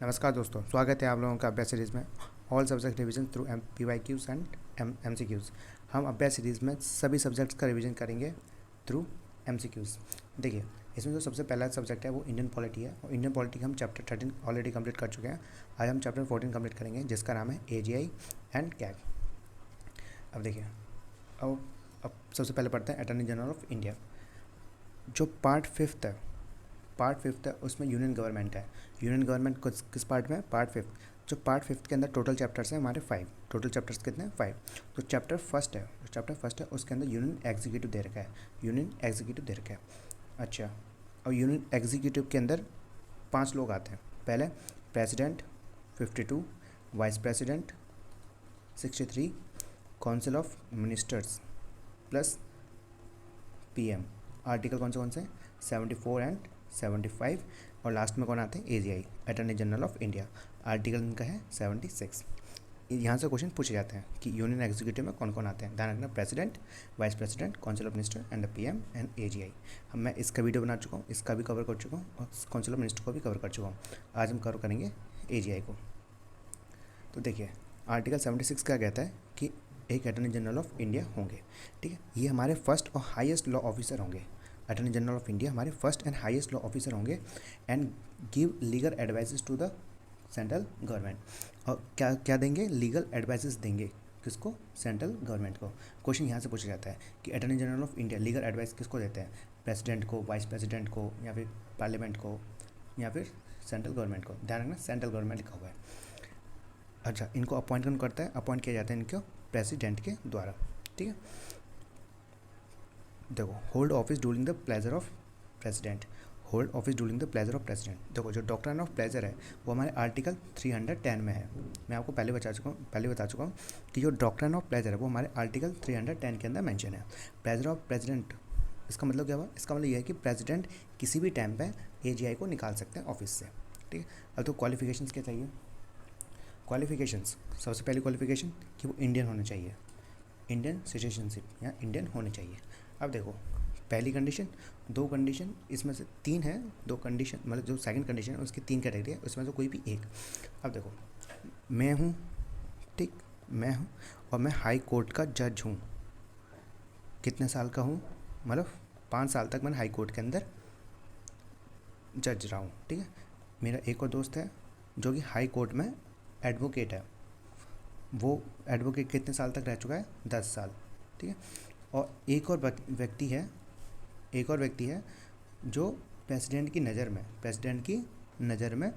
नमस्कार दोस्तों, स्वागत है आप लोगों का अभ्यास सीरीज़ में all subject revision through PYQs and MCQs। हम अभ्यास सीरीज़ में सभी सब्जेक्ट्स का रिवीजन करेंगे थ्रू MCQs। देखिए, इसमें जो सबसे पहला सब्जेक्ट है वो इंडियन पॉलिटी है और इंडियन पॉलिटी हम चैप्टर 13 ऑलरेडी कंप्लीट कर चुके हैं। आज हम चैप्टर 14 कंप्लीट करेंगे जिसका नाम है AGI एंड कैग। अब देखिए, अब सबसे पहले पढ़ते हैं अटॉर्नी जनरल ऑफ इंडिया। जो पार्ट फिफ्थ है उसमें यूनियन गवर्नमेंट है। यूनियन गवर्नमेंट किस पार्ट में? Part fifth. जो पार्ट फिफ्थ के अंदर टोटल चैप्टर्स हैं हमारे 5। टोटल चैप्टर्स कितने हैं? 5। तो चैप्टर फर्स्ट है उसके अंदर यूनियन एग्जीक्यूटिव दे रखा है। यूनियन एग्जीक्यूटिव दे रखा है। अच्छा, और यूनियन एग्जीक्यूटिव के अंदर 5 लोग आते हैं। पहले president 52, vice president 63, council of ministers plus PM। Article कौन से 74 एंड 75। और लास्ट में कौन आते हैं? AGI, attorney general of India. Article इनका है 76। यहाँ से क्वेश्चन पूछे जाते हैं कि यूनियन एग्जीक्यूटिव में कौन कौन आते हैं। ध्यान रखना, president, vice president, council of minister and the PM and AGI। मैं इसका वीडियो बना चुका हूँ, इसका भी कवर कर चुका हूँ और काउंसिल ऑफ मिनिस्टर को भी कवर कर चुका हूँ। आज हम कवर करेंगे AGI को। तो देखिए, आर्टिकल 76 क्या कहता है कि एक अटॉर्नी जनरल ऑफ इंडिया होंगे। ठीक है, ये हमारे फर्स्ट और हाईएस्ट लॉ ऑफिसर होंगे। अटॉर्नी जनरल ऑफ इंडिया हमारे first and highest law officer होंगे and give legal advices to the central government. और क्या क्या देंगे? लीगल एडवाइसेस देंगे। किसको? सेंट्रल गवर्नमेंट को। क्वेश्चन यहाँ से पूछा जाता है कि attorney general of India legal advice किसको देते हैं? प्रेसिडेंट को, वाइस प्रेसिडेंट को, या फिर पार्लियामेंट को, या फिर सेंट्रल गवर्नमेंट को। ध्यान रखना, सेंट्रल गवर्नमेंट लिखा हुआ है। अच्छा, इनको अपॉइंट कौन करता है? अपॉइंट किया जाता है इनको प्रेसिडेंट के द्वारा। ठीक है, देखो, hold office during the pleasure of president. Hold office during the pleasure of president. देखो, जो डॉक्ट्रिन ऑफ प्लेजर है वो हमारे आर्टिकल 310 में है। मैं आपको पहले बता चुका हूँ कि जो डॉक्ट्रिन ऑफ प्लेजर है वो हमारे आर्टिकल 310 के अंदर मेंशन है। प्लेजर ऑफ प्रेसिडेंट, इसका मतलब क्या हुआ? इसका मतलब यह है कि प्रेसिडेंट किसी भी टाइम पे AGI को निकाल सकते हैं ऑफिस से। ठीक है, अब तो क्वालिफिकेशंस क्या चाहिए? क्वालिफिकेशंस, सबसे पहली क्वालिफिकेशन कि वो इंडियन होने चाहिए, इंडियन सिटीजनशिप या इंडियन होने चाहिए। अब देखो, पहली कंडीशन, 2 कंडीशन, इसमें से 3 है। 2 कंडीशन मतलब जो सेकंड कंडीशन है उसकी 3 कैटेगरी है, उसमें से कोई भी एक। अब देखो, मैं हूँ, ठीक, मैं हूँ और मैं हाई कोर्ट का जज हूँ। कितने साल का हूँ? मतलब 5 साल तक मैंने हाई कोर्ट के अंदर जज रहा हूँ। ठीक है, मेरा एक और दोस्त है जो कि हाई कोर्ट में एडवोकेट है। वो एडवोकेट कितने साल तक रह चुका है? 10 साल। ठीक है, और एक और व्यक्ति है जो प्रेसिडेंट की नज़र में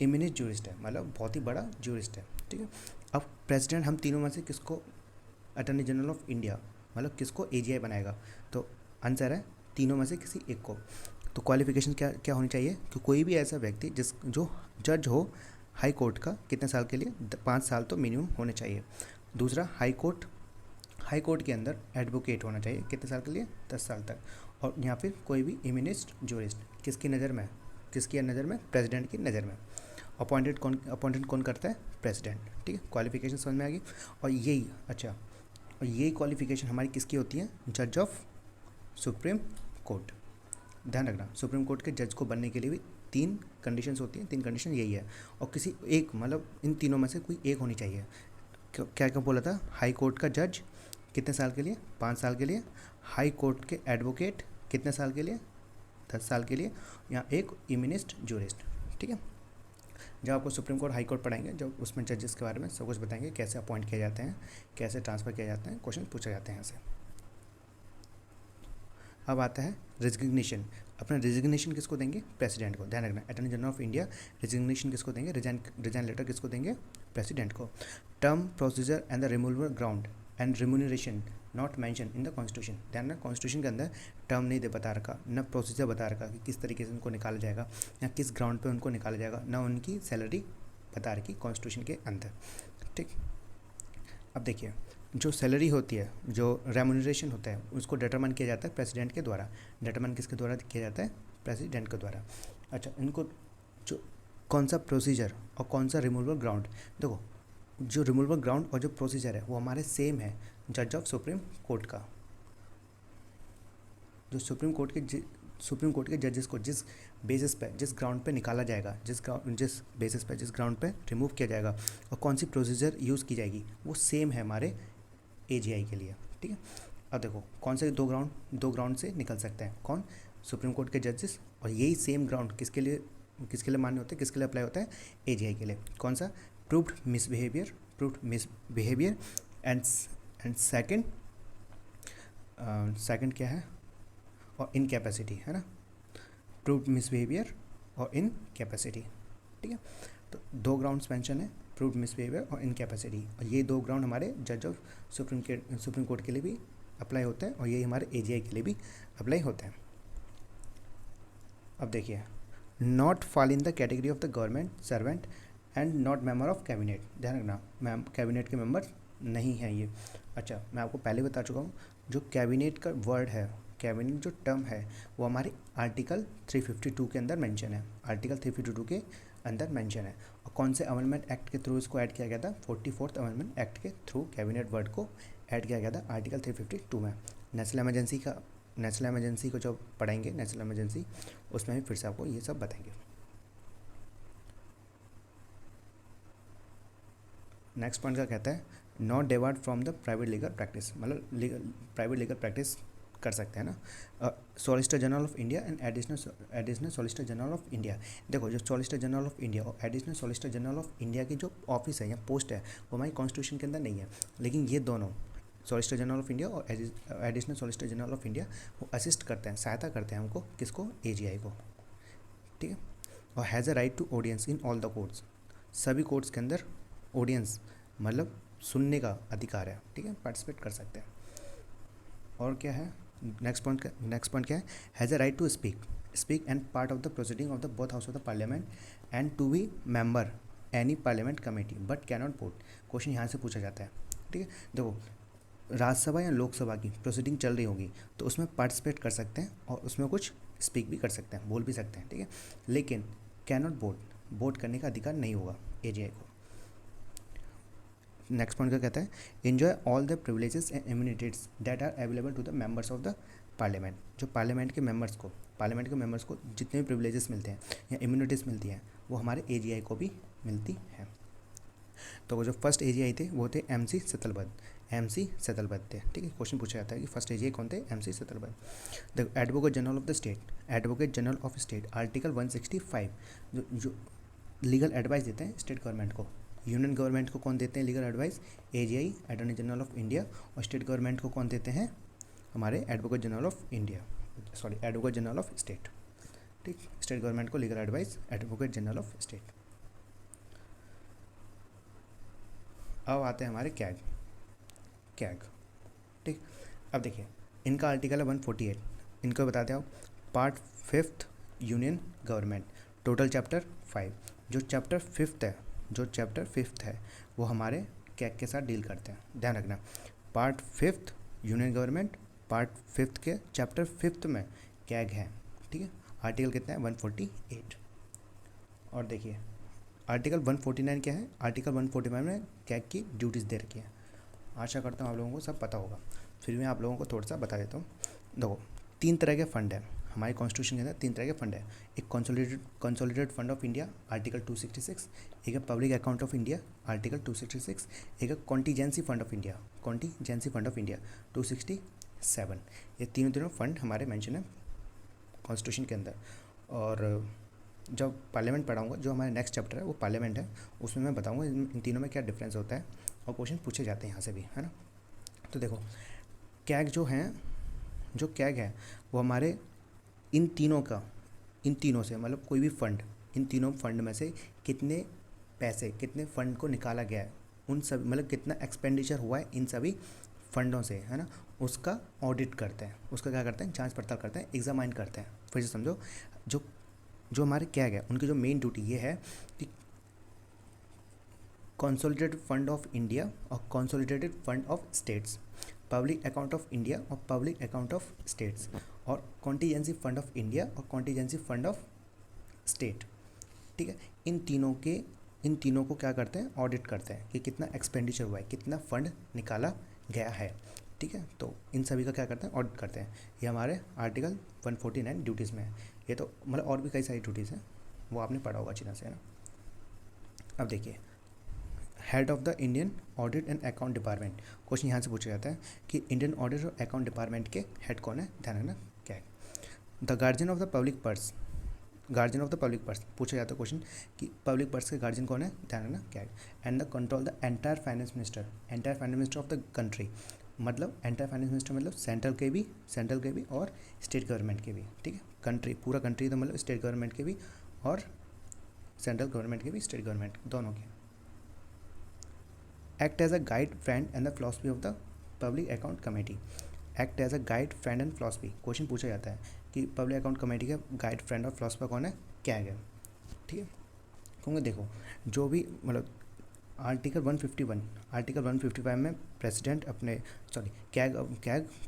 इमिनेंट जूरिस्ट है, मतलब बहुत ही बड़ा जूरिस्ट है। ठीक है, अब प्रेसिडेंट हम तीनों में से किसको अटॉर्नी जनरल ऑफ इंडिया मतलब किसको AGI बनाएगा? तो आंसर है तीनों में से किसी एक को। तो क्वालिफिकेशन क्या क्या होनी चाहिए कि कोई भी ऐसा व्यक्ति जो जज हो हाई कोर्ट का, कितने साल के लिए? 5 साल तो मिनिमम होने चाहिए। दूसरा, हाई कोर्ट के अंदर एडवोकेट होना चाहिए, कितने साल के लिए? 10 साल तक। और यहाँ फिर कोई भी इमिनेंट जूरिस्ट, किसकी नज़र में? प्रेसिडेंट की नज़र में। अपॉइंटेड कौन करता है? प्रेसिडेंट। ठीक है, क्वालिफिकेशन समझ में आ गई। और यही क्वालिफिकेशन हमारी किसकी होती है? जज ऑफ सुप्रीम कोर्ट। ध्यान रखना, सुप्रीम कोर्ट के जज को बनने के लिए भी 3 कंडीशंस होती हैं। 3 कंडीशन यही है, और किसी एक मतलब इन तीनों में से कोई एक होनी चाहिए। क्या क्या बोला था? हाई कोर्ट का जज कितने साल के लिए? 5 साल के लिए। हाई कोर्ट के एडवोकेट कितने साल के लिए? 10 साल के लिए। यहाँ एक इमिनेंट जूरिस्ट। ठीक है, जब आपको सुप्रीम कोर्ट हाई कोर्ट पढ़ाएंगे, जब उसमें जजेस के बारे में सब कुछ बताएंगे, कैसे अपॉइंट किए जाते हैं, कैसे ट्रांसफ़र किए जाते हैं, क्वेश्चन पूछे जाते हैं यहाँ से। अब आता है रिजिग्नेशन। अपना रिजिग्नेशन किसको देंगे? प्रेसिडेंट को। ध्यान रखना, attorney general of India resignation किसको देंगे? रिजाइन लेटर किसको देंगे? प्रेसिडेंट को। Term, procedure and the removal ground and remuneration not mention in the constitution. ध्यान रखना, कॉन्स्टिट्यूशन के अंदर टर्म नहीं दे बता रखा, न प्रोसीजर बता रखा कि किस तरीके से उनको निकाला जाएगा या किस ग्राउंड पे उनको निकाला जाएगा, न उनकी सैलरी बता रखी कॉन्स्टिट्यूशन के अंदर। ठीक, अब देखिए, जो सैलरी होती है, जो रेम्यूनरेशन होता है, उसको डिटरमाइन किया जाता है प्रेसिडेंट के द्वारा। डिटरमाइन किसके द्वारा किया जाता है? प्रेसिडेंट के द्वारा। अच्छा, इनको जो कौन सा प्रोसीजर और कौन सा रिमूवल ग्राउंड, देखो, जो रिमूवल ग्राउंड और जो प्रोसीजर है वो हमारे सेम है जज ऑफ सुप्रीम कोर्ट का। जो सुप्रीम कोर्ट के सुप्रीम कोर्ट के जजेस को जिस बेसिस पे, जिस ग्राउंड पे निकाला जाएगा, जिस बेसिस पे, जिस ग्राउंड पे रिमूव किया जाएगा और कौन सी प्रोसीजर यूज़ की जाएगी, वो सेम है हमारे एजीआई के लिए। ठीक है, अब देखो कौन से दो ग्राउंड से निकल सकते हैं, कौन, सुप्रीम कोर्ट के जजेस, और यही सेम ग्राउंड किसके लिए मान्य होते हैं, किसके लिए अप्लाई होता है, एजीआई के लिए। कौन सा, प्रूव्ड मिसबिहेवियर एंड सेकंड क्या है, और इनकैपेसिटी, है ना, प्रूव्ड मिसबिहेवियर और इनकैपेसिटी। ठीक है, तो दो ग्राउंड्स मेंशन है, प्रूव्ड मिसबिहेवियर और इनकैपेसिटी, और ये दो ग्राउंड हमारे जज ऑफ सुप्रीम कोर्ट के लिए भी अप्लाई होता है और यही हमारे एजीआई के लिए भी अप्लाई होता है। अब देखिए, not fall in the category of the government servant and not member of cabinet. ध्यान रखना, मैम कैबिनेट के मेंबर नहीं हैं ये। अच्छा, मैं आपको पहले बता चुका हूँ, जो कैबिनेट का वर्ड है, कैबिनेट जो टर्म है, वो हमारे आर्टिकल 352 के अंदर मेंशन है, आर्टिकल 352 के अंदर मेंशन है। और कौन से अमेंडमेंट एक्ट के थ्रू इसको ऐड किया गया था, 44th अमेंडमेंट एक्ट के थ्रू कैबिनेट वर्ड को ऐड किया गया था आर्टिकल 352 में। नेशनल इमरजेंसी को जब पढ़ाएंगे, नेशनल इमरजेंसी, उसमें भी फिर से आपको ये सब बताएंगे। नेक्स्ट पॉइंट का कहता है not debarred from the private legal practice, मतलब प्राइवेट लीगल प्रैक्टिस कर सकते हैं ना। Solicitor general of India and additional solicitor general of India. देखो, जो सॉलिसिटर जनरल ऑफ इंडिया और additional solicitor general of India की जो ऑफिस है या पोस्ट है, वो हमारी कॉन्स्टिट्यूशन के अंदर नहीं है, लेकिन ये दोनों सॉलिसिटर जनरल ऑफ इंडिया और additional solicitor general of India वो असिस्ट करते हैं, सहायता करते हैं हमको, किसको, एजीआई को। ठीक है, और has a right to audience in all the courts, सभी कोर्ट्स के अंदर ऑडियंस मतलब सुनने का अधिकार है। ठीक है, पार्टिसिपेट कर सकते हैं। और क्या है, नेक्स्ट पॉइंट क्या है, has a right to speak and part of the proceeding of the both house of the parliament and to be member any parliament committee but cannot vote. Question यहाँ से पूछा जाता है। ठीक है, देखो, राज्यसभा या लोकसभा की प्रोसीडिंग चल रही होगी तो उसमें पार्टिसिपेट कर सकते हैं और उसमें कुछ स्पीक भी कर सकते हैं, बोल भी सकते हैं। ठीक है, लेकिन कैनॉट वोट करने का अधिकार नहीं होगा एजीआई को। नेक्स्ट पॉइंट क्या कहता है, enjoy all the privileges and immunities that are available to the members of the parliament. जो पार्लियामेंट के मेंबर्स को जितने भी प्रिविलेजेस मिलते हैं या इम्यूनिटीज़ मिलती हैं, वो हमारे एजीआई को भी मिलती हैं। तो वो जो फर्स्ट एजीआई थे वो थे एमसी सेतलबद्ध थे। ठीक है, क्वेश्चन पूछा जाता है कि फर्स्ट एजीआई कौन थे, MC Setalvad. The advocate general of state, article 165, जो लीगल एडवाइस देते हैं स्टेट गवर्नमेंट को। यूनियन गवर्नमेंट को कौन देते हैं legal advice, AGI, attorney general of India, और स्टेट गवर्नमेंट को कौन देते हैं, हमारे एडवोकेट जनरल ऑफ स्टेट। ठीक, स्टेट गवर्नमेंट को legal advice advocate general of state. अब आते हैं हमारे कैग। ठीक, अब देखिए, इनका आर्टिकल है 148, इनको बताते हैं part 5 union government, total chapter 5। जो चैप्टर 5 है वो हमारे कैग के साथ डील करते हैं। ध्यान रखना, पार्ट 5 यूनियन गवर्नमेंट, पार्ट 5 के चैप्टर 5 में कैग है। ठीक है, आर्टिकल कितना है, 148। और देखिए, आर्टिकल 149 क्या है, आर्टिकल 149 में कैग की ड्यूटीज़ दे रखी है। आशा करता हूँ आप लोगों को सब पता होगा, फिर मैं आप लोगों को थोड़ा सा बता देता हूँ। देखो, 3 तरह के फंड हैं हमारे कॉन्स्टिट्यूशन के अंदर, 3 तरह के फंड है। एक consolidated fund of India, article 266, एक है public account of India, article 266, एक है कॉन्टीजेंसी फंड ऑफ इंडिया 267। ये तीनों फंड हमारे मेंशन है कॉन्स्टिट्यूशन के अंदर। और जब पार्लियामेंट पढ़ाऊँगा, जो हमारा नेक्स्ट चैप्टर है वो पार्लियामेंट है, उसमें मैं बताऊँगा इन तीनों में क्या डिफरेंस होता है, और क्वेश्चन पूछे जाते हैं यहाँ से भी, है ना। तो देखो, कैग जो कैग है वो हमारे इन तीनों से, मतलब कोई भी फंड, इन तीनों फंड में से कितने पैसे, कितने फंड को निकाला गया है, उन सब, मतलब कितना एक्सपेंडिचर हुआ है इन सभी फंडों से, है ना, उसका ऑडिट करते हैं, उसका क्या करते हैं, जांच पड़ताल करते हैं, एग्जामाइन करते हैं। फिर से समझो, जो हमारे कैग है उनकी जो मेन ड्यूटी ये है कि कंसोलिडेटेड फंड ऑफ इंडिया और consolidated fund of states, public account of India और पब्लिक अकाउंट ऑफ स्टेट्स, और कॉन्टीजेंसी फंड ऑफ इंडिया और कॉन्टीजेंसी फंड ऑफ स्टेट। ठीक है, इन तीनों को क्या करते हैं, ऑडिट करते हैं कि कितना एक्सपेंडिचर हुआ है, कितना फंड निकाला गया है। ठीक है। तो इन सभी का क्या करते हैं, ऑडिट करते हैं। ये हमारे आर्टिकल 149 ड्यूटीज़ में है। ये तो मतलब और भी कई सारी ड्यूटीज़ हैं, वो आपने पढ़ा होगा अच्छी तरह से, है ना। अब देखिए, head of the Indian audit and account department, question यहाँ से पूछा जाता है कि इंडियन ऑडिट और अकाउंट डिपार्टमेंट के हेड कौन है, ध्यान रखना क्या है। The guardian of the public purse, guardian of the public purse पूछा जाता है क्वेश्चन कि पब्लिक पर्स के गार्जियन कौन है, ध्यान रखना क्या है। And the control the entire finance minister, entire finance minister of the country, मतलब एंटायर फाइनेंस मिनिस्टर मतलब सेंट्रल के भी और स्टेट गवर्नमेंट के भी, ठीक है। कंट्री, पूरा कंट्री तो मतलब स्टेट गवर्नमेंट के भी और सेंट्रल गवर्नमेंट के भी, स्टेट गवर्नमेंट दोनों के। Act as a guide friend and the philosophy of the public account committee, act as a guide friend and philosophy, question पूछा जाता है कि पब्लिक अकाउंट कमेटी का गाइड फ्रेंड और फिलॉसफर कौन है, क्या है, ठीक है। क्योंकि देखो, जो भी मतलब आर्टिकल 155 में प्रेसिडेंट अपने कैग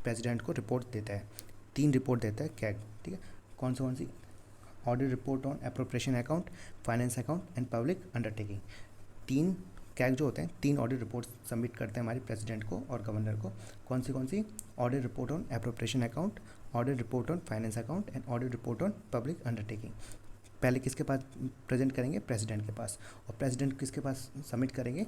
प्रेसिडेंट को रिपोर्ट देता है, 3 रिपोर्ट देता है कैग, ठीक है। कौन सी, audit report on appropriation account, finance account and public undertaking. 3 CAG जो होते हैं 3 ऑडिट रिपोर्ट सबमिट करते हैं हमारी प्रेसिडेंट को और गवर्नर को। कौन सी, audit report on appropriation account, audit report on finance account and audit report on public undertaking. पहले किसके पास प्रेजेंट करेंगे, प्रेसिडेंट के पास, और प्रेसिडेंट किसके पास सबमिट करेंगे,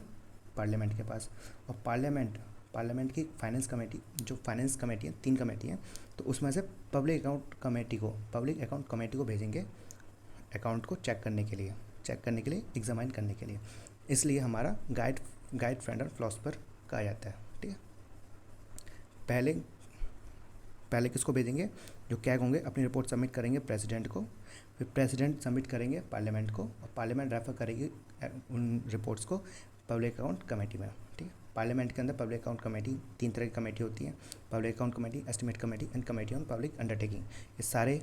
पार्लियामेंट के पास। और पार्लियामेंट की फाइनेंस कमेटी, जो फाइनेंस कमेटी है, 3 कमेटी हैं, तो उसमें से पब्लिक अकाउंट कमेटी को भेजेंगे अकाउंट को चेक करने के लिए, एग्जामाइन करने के लिए। इसलिए हमारा गाइड फ्रेंड और फिलॉसफर कहा जाता है, ठीक है। पहले किसको भेजेंगे, जो कैग होंगे अपनी रिपोर्ट सबमिट करेंगे प्रेसिडेंट को, फिर प्रेसिडेंट सबमिट करेंगे पार्लियामेंट को, और पार्लियामेंट रेफर करेगी उन रिपोर्ट्स को पब्लिक अकाउंट कमेटी में, ठीक है। पार्लियामेंट के अंदर पब्लिक अकाउंट कमेटी 3 तरह की कमेटी होती है, public account committee, estimate committee and committee on public undertaking. ये सारे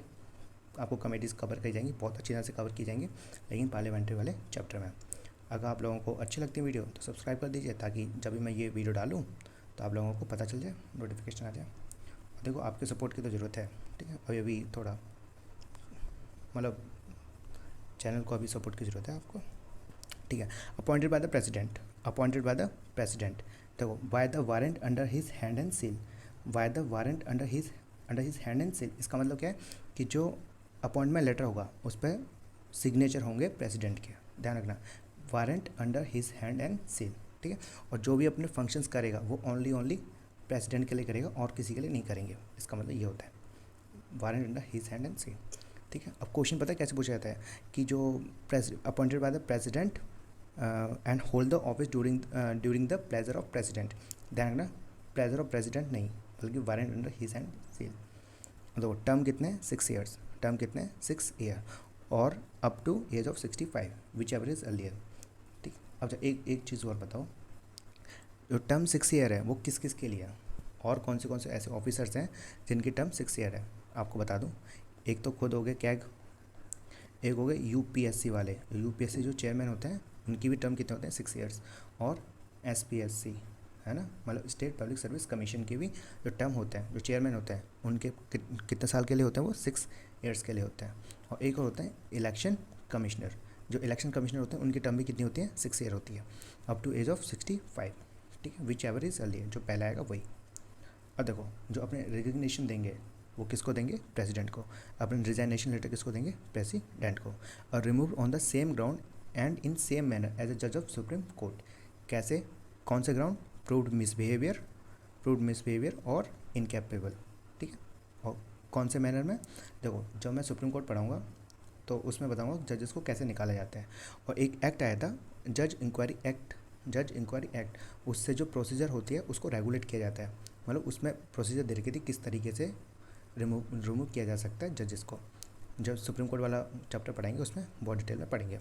आपको कमेटीज़ कवर की जाएंगी, बहुत अच्छी तरह से कवर की जाएंगी, लेकिन पार्लियामेंट्री वाले चैप्टर में। अगर आप लोगों को अच्छी लगती है वीडियो तो सब्सक्राइब कर दीजिए, ताकि जब भी मैं ये वीडियो डालूँ तो आप लोगों को पता चल जाए, नोटिफिकेशन आ जाए। और देखो, आपके सपोर्ट की तो ज़रूरत है, ठीक है। अभी थोड़ा मतलब चैनल को अभी सपोर्ट की ज़रूरत है आपको, ठीक है। अपॉइंटेड बाय द प्रेसिडेंट, देखो, by the warrant under his hand and seal, by the warrant under his hand and seal. इसका मतलब क्या है कि जो अपॉइंटमेंट लेटर होगा उस पर सिग्नेचर होंगे प्रेसिडेंट के, ध्यान रखना, warrant under his hand and seal, ठीक है। और जो भी अपने फंक्शंस करेगा वो ओनली प्रेसिडेंट के लिए करेगा और किसी के लिए नहीं करेंगे, इसका मतलब ये होता है warrant under his hand and seal, ठीक है। अब क्वेश्चन पता है कैसे पूछा जाता है कि जो appointed by the president and hold the office during the pleasure of president, ध्यान रखना, प्लेजर ऑफ प्रेसिडेंट नहीं, बल्कि warrant under his hand seal. तो टर्म कितने, 6 ईयर्स, टर्म कितने, 6 ईयर, और up to age of 65, whichever is earlier, ठीक। अब एक चीज़ और बताओ, जो टर्म 6 ईयर है वो किस किस के लिए है, और कौन से ऐसे ऑफिसर्स हैं जिनकी टर्म 6 ईयर है, आपको बता दूं। एक तो खुद हो गए कैग, एक हो गए यूपीएससी वाले, यूपीएससी जो चेयरमैन होते हैं उनकी भी टर्म कितने होते हैं, 6 ईयर्स, और एसपीएससी, है ना, मतलब स्टेट पब्लिक सर्विस कमीशन की भी जो टर्म होते हैं, जो चेयरमैन होते हैं उनके कितने साल के लिए होते हैं, वो 6 ईयर्स के लिए होते हैं। और एक और होता है इलेक्शन कमिश्नर, जो इलेक्शन कमिश्नर होते हैं उनकी टर्म भी कितनी होती है, 6 ईयर होती है, अप टू एज ऑफ 65, ठीक है, विच एवर इज अर्लियर, जो पहला आएगा वही। अब देखो, जो अपने रिकग्निशन देंगे वो किसको देंगे, प्रेसिडेंट को, अपने रिजाइनेशन लेटर किसको देंगे, प्रेसिडेंट को। और remove on the same ground and in same manner as a जज ऑफ सुप्रीम कोर्ट, कैसे, कौन से ग्राउंड, प्रूव्ड मिसबिहेवियर और इनकैपेबल, ठीक है। और कौन से मैनर में, देखो जब मैं सुप्रीम कोर्ट पढ़ाऊँगा तो उसमें बताऊँगा जजेस को कैसे निकाला जाता है। और एक एक्ट आया था, जज इंक्वायरी एक्ट, उससे जो प्रोसीजर होती है उसको रेगुलेट किया जाता है, मतलब उसमें प्रोसीजर दे रखी थी किस तरीके से रिमूव किया जा सकता है जजेस को। जब सुप्रीम कोर्ट वाला चैप्टर पढ़ाएंगे उसमें बहुत डिटेल में पढ़ेंगे।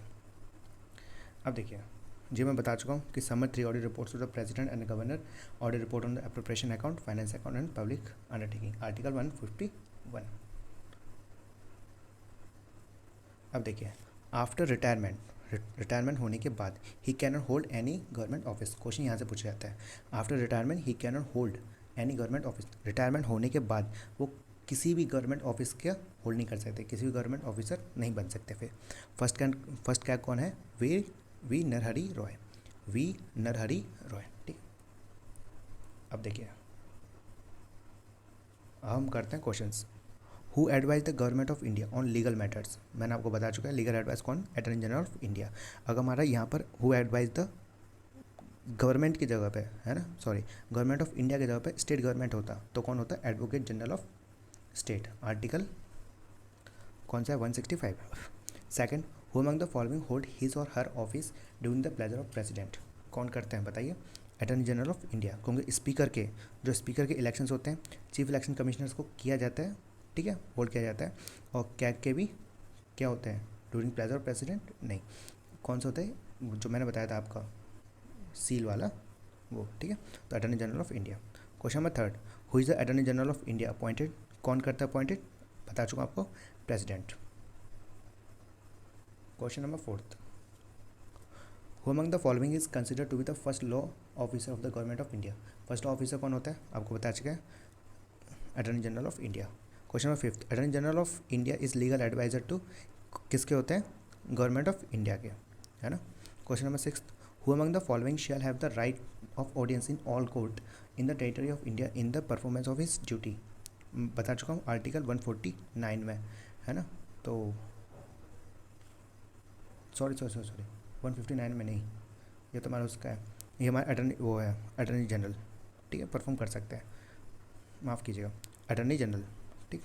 अब देखिए, जी मैं बता चुका हूँ कि समर 3 audit reports to the president and governor, audit report on the appropriation account, finance account and public undertaking, article 151। अब देखिए, आफ्टर रिटायरमेंट होने के बाद ही can not hold any government office, question यहाँ से पूछा जाता है, आफ्टर रिटायरमेंट ही can not hold any government office, retirement होने के बाद वो किसी भी गवर्नमेंट ऑफिस का होल्ड नहीं कर सकते, किसी भी गवर्नमेंट ऑफिसर नहीं बन सकते। फिर फर्स्ट कैग कौन है, वी नरहरि रॉय, ठीक। अब देखिए, हम करते हैं questions. Who advise the government of India on legal matters? मैंने आपको बता चुका है लीगल एडवाइस कौन? Attorney general of India. अगर हमारा यहाँ पर हु एडवाइज द गवर्नमेंट की जगह पे है ना, सॉरी, गवर्नमेंट ऑफ इंडिया की जगह पे स्टेट गवर्नमेंट होता तो कौन होता? Advocate general of state. Article कौन सा है? 165। Second, who among the following hold his or her office during the pleasure of president? कौन करते हैं बताइए? Attorney general of India. क्योंकि स्पीकर के, जो स्पीकर के इलेक्शंस होते हैं, चीफ इलेक्शन कमिश्नर्स को किया जाता है, ठीक है, होल्ड किया जाता है। और कैग के भी क्या होते हैं? ड्यूरिंग प्लेजर ऑफ प्रेसिडेंट नहीं, कौन सा होता है जो मैंने बताया था आपका सील वाला वो, ठीक है। तो attorney general of India. Question number third, who is the attorney general of India appointed? कौन करता है अपॉइंटेड? बता चुका आपको, president. Question number fourth, who among the following is consider to be the first law officer of the government of India? First law officer कौन होता है? आपको बता चुका है, attorney general of India. Question number fifth, attorney general of India is legal adviser to? किसके होते हैं? गवर्नमेंट ऑफ इंडिया के, है ना। Question number six, who among the following shall have the right of audience in all court in the territory of India in the performance of his duty? बता चुका हूँ article 149 में, है ना। तो सॉरी 159 में नहीं, ये तो हमारा उसका है, ये हमारा अटर्नी वो है, अटर्नी जनरल, ठीक है, परफॉर्म कर सकते हैं, माफ़ कीजिएगा, अटर्नी जनरल, ठीक।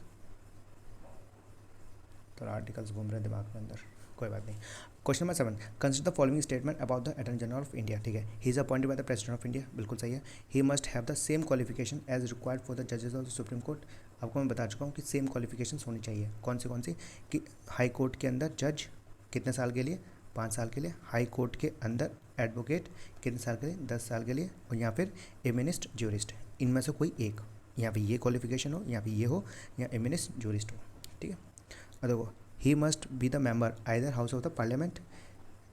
तो आर्टिकल्स घूम रहे हैं दिमाग में अंदर, कोई बात नहीं। Question number 7, consider the following statement about the attorney general of India, ठीक है। He is appointed by the president of India, बिल्कुल सही है। He must have the same qualification as required for the जजेस ऑफ द सुप्रीम कोर्ट। आपको मैं बता चुका हूँ कि सेम क्वालिफिकेशन होनी चाहिए। कौन सी? कि हाई कोर्ट के अंदर जज कितने साल के लिए? 5 साल के लिए। हाई कोर्ट के अंदर एडवोकेट कितने साल के लिए? 10 साल के लिए। और यहाँ फिर एमिनिस्ट ज्यूरिस्ट, इनमें से कोई एक, यहाँ पे ये क्वालिफिकेशन हो, यहाँ पे ये हो, या एमिनिस्ट ज्यूरिस्ट हो, ठीक है। और देखो, he must be the member either house of the parliament,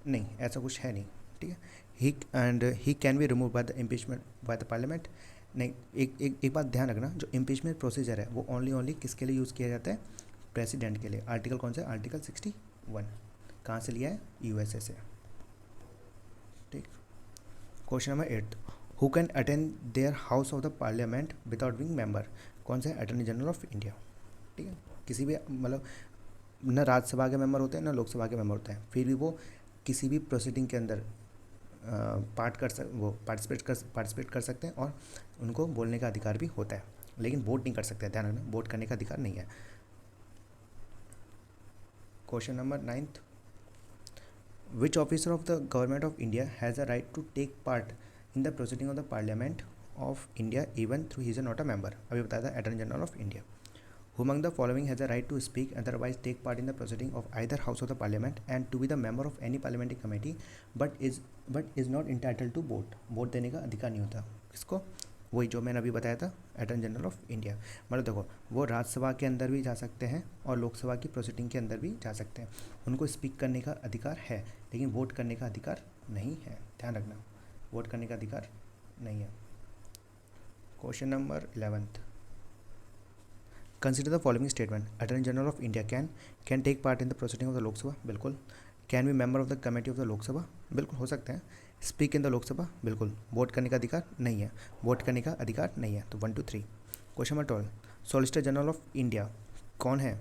नहीं ऐसा कुछ है नहीं, ठीक है। He can be remove by the impeachment by the parliament, नहीं। एक बात ध्यान रखना, जो इम्पीचमेंट प्रोसीजर है वो ओनली किसके लिए यूज़ किया जाता है? प्रेसिडेंट के लिए। आर्टिकल कौन सा है? आर्टिकल 61। कहाँ से लिया है? यूएसए से, ठीक। Question number 8, who can attend their house of the parliament without being member? कौन सा है? अटॉर्नी जनरल ऑफ इंडिया, ठीक है। किसी भी मतलब न राज्यसभा के मेंबर होते हैं न लोकसभा के मेंबर होते हैं, फिर भी वो किसी भी प्रोसीडिंग के अंदर पार्टिसिपेट कर सकते हैं और उनको बोलने का अधिकार भी होता है, लेकिन वोट नहीं कर सकते, ध्यान रखना, वोट करने का अधिकार नहीं है। Question number 9, which officer of the government of India has a right to take part in the proceeding of the parliament of India even through he is not a member? अभी बताया था, attorney general of India. Who among the following has a right to speak and otherwise take part in the proceeding of either house of the parliament and to be the member of any parliamentary committee but is not entitled to vote? Vote देने का अधिकार नहीं होता किसको? वही जो मैंने अभी बताया था, अटॉर्नी जनरल ऑफ इंडिया। मतलब देखो, वो राज्यसभा के अंदर भी जा सकते हैं और लोकसभा की प्रोसीडिंग के अंदर भी जा सकते हैं, उनको स्पीक करने का अधिकार है, लेकिन वोट करने का अधिकार नहीं है, ध्यान रखना, वोट करने का अधिकार नहीं है। Question number 11, consider the following statement, attorney general of India can take part in the proceeding of the Lok Sabha, बिल्कुल। Can be member of the committee of the Lok Sabha, बिल्कुल हो सकते हैं। स्पीक इन द लोकसभा, बिल्कुल। वोट करने का अधिकार नहीं है, वोट करने का अधिकार नहीं है। तो 1 2 3। Question number 12, solicitor general of India कौन है?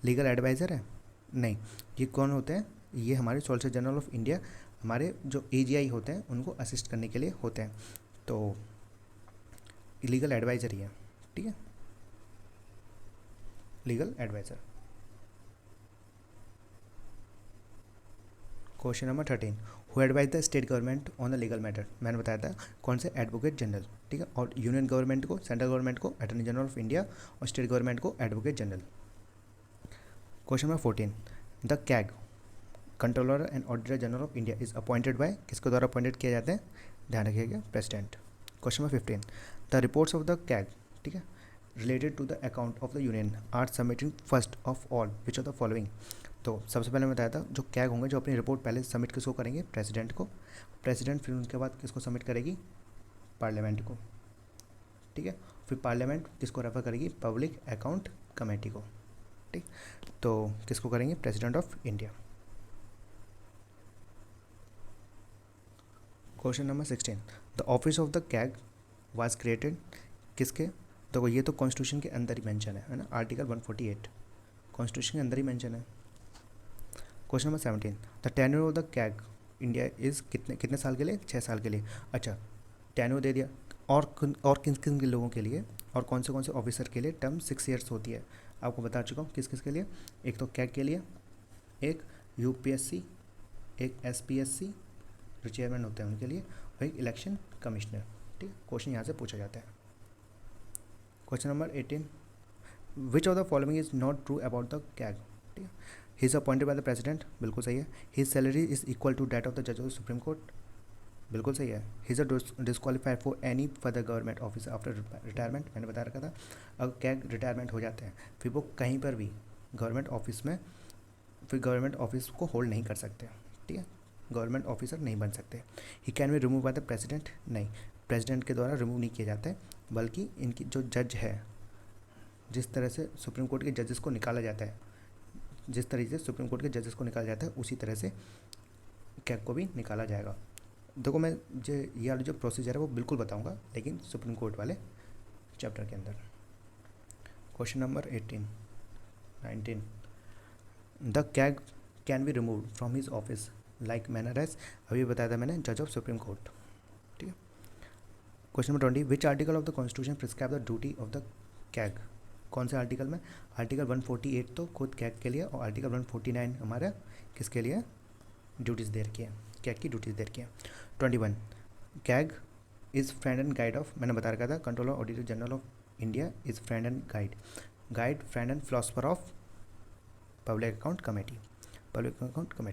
लीगल एडवाइज़र है? नहीं। ये कौन होते हैं? ये हमारे सॉलिसिटर जनरल ऑफ इंडिया हमारे जो AGI होते हैं उनको असिस्ट करने के लिए होते हैं, तो लीगल एडवाइज़र ही है, ठीक है, legal adviser. Question number 13, who advise the state government on the legal matter? मैंने बताया था कौन से? एडवोकेट जनरल, ठीक है। और यूनियन गवर्नमेंट को, सेंट्रल गवर्नमेंट को अटॉर्नी जनरल ऑफ इंडिया और स्टेट गवर्नमेंट को advocate general. Question number 14, the CAG controller and auditor general of India is appointed by, किसके द्वारा अपॉइंटेड किए जाते हैं? ध्यान रखिएगा, president. Question number 15, the reports of the CAG, ठीक है, related to the account of the union are submitted first of all which of the following? तो सबसे पहले मैं बताया था, जो कैग होंगे जो अपनी रिपोर्ट पहले सबमिट किसको करेंगे? प्रेसिडेंट को। प्रेसिडेंट फिर उनके बाद किसको सबमिट करेगी? पार्लियामेंट को, ठीक है। फिर पार्लियामेंट किसको रेफर करेगी? पब्लिक अकाउंट कमेटी को, ठीक। तो किसको करेंगे? President of India. Question number 16, the office of the CAG was created, किसके तो ये तो कॉन्स्टिट्यूशन के अंदर ही मेंशन है ना, आर्टिकल 148 कॉन्स्टिट्यूशन के अंदर ही मेंशन है। Question number 17, the tenure of the CAG India is कितने साल के लिए? 6 साल के लिए। अच्छा, टेन्योर दे दिया। और किन किन के लोगों के लिए और कौन से ऑफिसर के लिए टर्म 6 ईयर्स होती है, आपको बता चुका हूँ किस किस के लिए। एक तो कैग के लिए, एक यूपीएससी, एक एसपीएससी जो चेयरमैन होते हैं उनके लिए, और एक इलेक्शन कमिश्नर। ठीक है, क्वेश्चन यहाँ से पूछा जाता है। Question number 18, which of the following is not true about the CAG? ठीक है, he is appointed by the president, बिल्कुल सही है। His salary is equal to that of the जज ऑफ सुप्रीम कोर्ट, बिल्कुल सही है। He is disqualified for any further government office after retirement, मैंने बता रखा था। अगर कैग रिटायरमेंट हो जाते हैं फिर वो कहीं पर भी गवर्नमेंट ऑफिस में फिर गवर्नमेंट ऑफिस को होल्ड नहीं कर सकते। ठीक है, गवर्नमेंट ऑफिसर नहीं बन सकते। He can be remove by the president, नहीं, प्रेसिडेंट के द्वारा रिमूव नहीं किए जाते, बल्कि इनकी जो जज है, जिस तरह से सुप्रीम कोर्ट के जजेस को निकाला जाता है, जिस तरीके से सुप्रीम कोर्ट के जजेस को निकाला जाता है उसी तरह से कैग को भी निकाला जाएगा। देखो मैं ये वाला जो प्रोसीजर है वो बिल्कुल बताऊंगा, लेकिन सुप्रीम कोर्ट वाले चैप्टर के अंदर। Question number 19, the CAG can be removed from his office like manner as, अभी बताया था मैंने, जज ऑफ सुप्रीम कोर्ट। ठीक है, question number 20, which article of the constitution prescribe the duty of the CAG? कौन से आर्टिकल में? आर्टिकल 148 तो खुद कैग के लिए, और आर्टिकल 149 हमारा किसके लिए? ड्यूटीज़ दे रखी है, कैग की ड्यूटीज़ दे रखी है। 21, CAG is friend and guide of, मैंने बता रखा था, controller auditor general of India is friend and guide friend and philosopher of public account committee.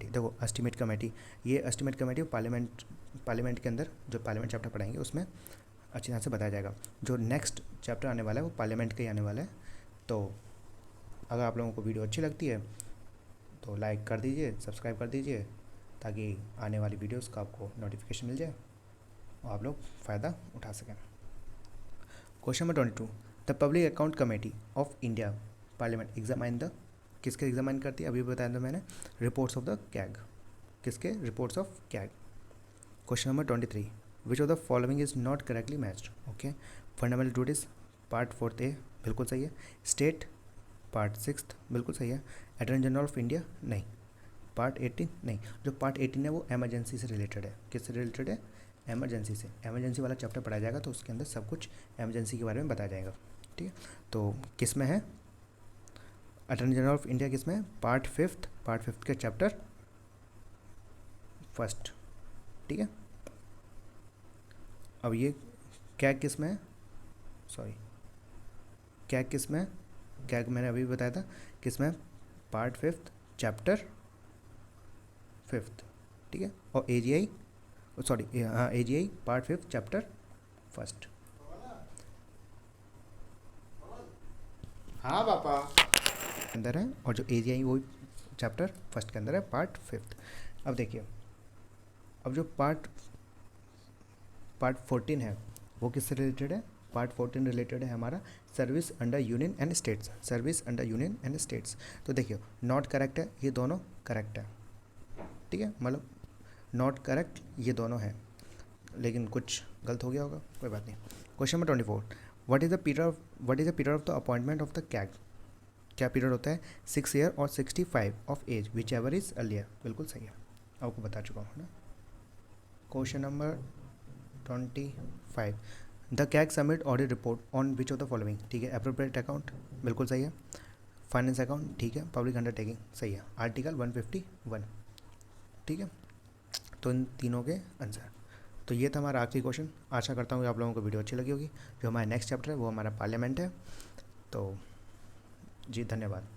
देखो एस्टिमेट कमेटी, ये एस्टिमेट कमेटी पार्लियामेंट के अंदर जो पार्लियामेंट चैप्टर पढ़ाएंगे उसमें अच्छी तरह से बताया जाएगा। जो नेक्स्ट चैप्टर आने वाला है वो पार्लियामेंट का ही आने वाला है। तो अगर आप लोगों को वीडियो अच्छी लगती है तो लाइक कर दीजिए, सब्सक्राइब कर दीजिए, ताकि आने वाली वीडियोस का आपको नोटिफिकेशन मिल जाए और आप लोग फ़ायदा उठा सकें। Question number 22, the public account committee of India parliament examine the, किसके एग्जामाइन करती है? अभी बताया था मैंने, रिपोर्ट्स ऑफ द कैग। किसके? Reports of CAG. Question number 23, which of the following is not correctly matched? Okay, fundamental duties part 4 बिल्कुल सही है। स्टेट पार्ट 6 बिल्कुल सही है। अटॉर्नी जनरल ऑफ इंडिया नहीं। पार्ट 18 नहीं। जो पार्ट 18 है वो एमरजेंसी से रिलेटेड है। किससे रिलेटेड है? एमरजेंसी से। एमरजेंसी वाला चैप्टर पढ़ाया जाएगा तो उसके अंदर सब कुछ एमरजेंसी के बारे में बताया जाएगा। ठीक है, तो किस में है? अटॉर्नी जनरल ऑफ इंडिया किस में है? पार्ट 5 के चैप्टर 1। ठीक है, अब ये कैग किस में है? कैग किस में है? कैग मैंने अभी बताया था किस में? Part 5 chapter 5। ठीक है, और एजीआई एजीआई पार्ट 5 चैप्टर 1। हाँ पापा अंदर है, और जो एजीआई वो चैप्टर 1 के अंदर है, पार्ट 5। अब देखिए, अब जो पार्ट 14 है वो किससे रिलेटेड है? पार्ट 14 रिलेटेड है हमारा service under union and states. Service under union and states, तो देखिए नॉट करेक्ट है, ये दोनों करेक्ट है। ठीक है, मतलब नॉट करेक्ट ये दोनों हैं, लेकिन कुछ गलत हो गया होगा, कोई बात नहीं। Question number 24, what is the period of the appointment of the CAG? क्या पीरियड होता है? 6 ईयर और 65 of age, whichever is earlier. बिल्कुल सही है, आपको बता चुका हूँ ना। Question number 25, the CAG submit audit report on which of the following? ठीक है, एप्रोप्रिएट अकाउंट बिल्कुल सही है। फाइनेंस अकाउंट ठीक है। पब्लिक अंडरटेकिंग सही है। आर्टिकल 151। ठीक है, तो इन तीनों के आंसर। तो ये था हमारा आखिरी क्वेश्चन। आशा करता हूँ कि आप लोगों को वीडियो अच्छी लगी होगी। जो हमारा नेक्स्ट चैप्टर है वो हमारा पार्लियामेंट है। तो जी धन्यवाद।